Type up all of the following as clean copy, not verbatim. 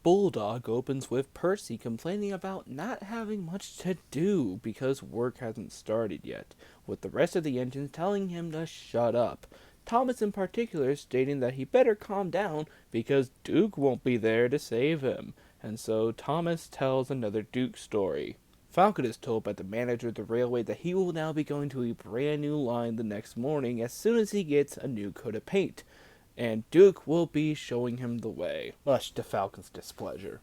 Bulldog opens with Percy complaining about not having much to do because work hasn't started yet, with the rest of the engines telling him to shut up. Thomas in particular stating that he better calm down because Duke won't be there to save him, and so Thomas tells another Duke story. Falcon is told by the manager of the railway that he will now be going to a brand new line the next morning as soon as he gets a new coat of paint, and Duke will be showing him the way, much to Falcon's displeasure.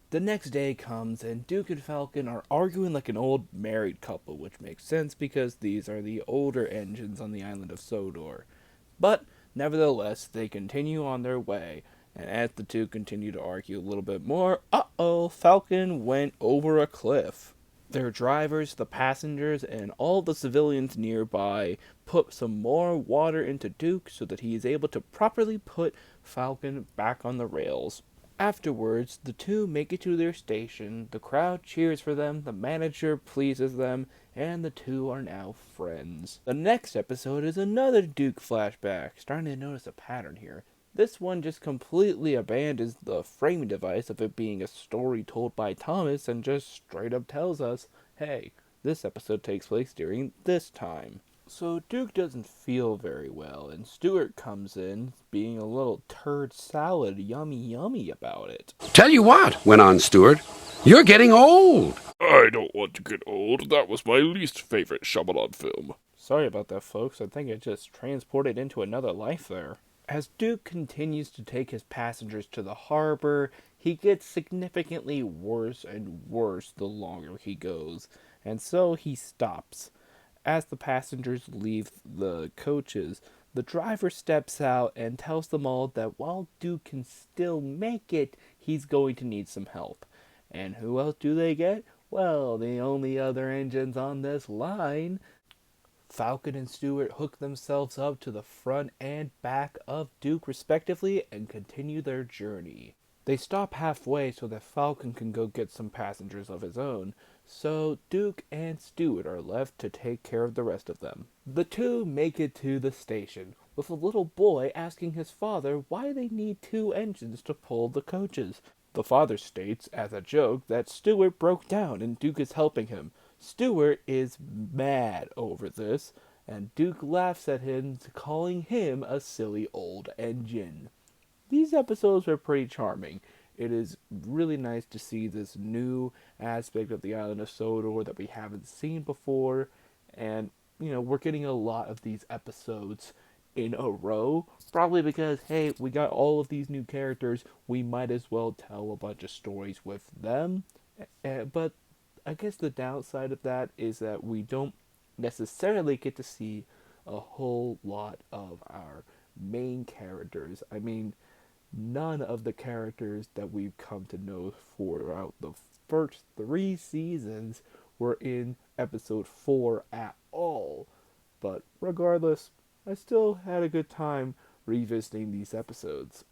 The next day comes, and Duke and Falcon are arguing like an old married couple, which makes sense because these are the older engines on the island of Sodor. But, nevertheless, they continue on their way, and as the two continue to argue a little bit more, Falcon went over a cliff. Their drivers, the passengers, and all the civilians nearby put some more water into Duke so that he is able to properly put Falcon back on the rails. Afterwards, the two make it to their station, the crowd cheers for them, the manager pleases them, and the two are now friends. The next episode is another Duke flashback, starting to notice a pattern here. This one just completely abandons the framing device of it being a story told by Thomas and just straight up tells us, hey, this episode takes place during this time. So Duke doesn't feel very well, and Stuart comes in being a little turd salad yummy about it. Tell you what, went on Stuart, you're getting old. I don't want to get old. That was my least favorite Shyamalan film. Sorry about that, folks. I think I just transported into another life there. As Duke continues to take his passengers to the harbor, he gets significantly worse and worse the longer he goes, and so he stops. As the passengers leave the coaches, the driver steps out and tells them all that while Duke can still make it, he's going to need some help. And who else do they get? Well, the only other engines on this line. Falcon and Stuart hook themselves up to the front and back of Duke respectively and continue their journey. They stop halfway so that Falcon can go get some passengers of his own, so Duke and Stuart are left to take care of the rest of them. The two make it to the station, with a little boy asking his father why they need two engines to pull the coaches. The father states, as a joke, that Stuart broke down and Duke is helping him. Stuart is mad over this, and Duke laughs at him, calling him a silly old engine. These episodes are pretty charming. It is really nice to see this new aspect of the island of Sodor that we haven't seen before, and, we're getting a lot of these episodes in a row, probably because, hey, we got all of these new characters, we might as well tell a bunch of stories with them, but I guess the downside of that is that we don't necessarily get to see a whole lot of our main characters. I mean, none of the characters that we've come to know throughout the first 3 seasons were in episode 4 at all. But regardless, I still had a good time revisiting these episodes.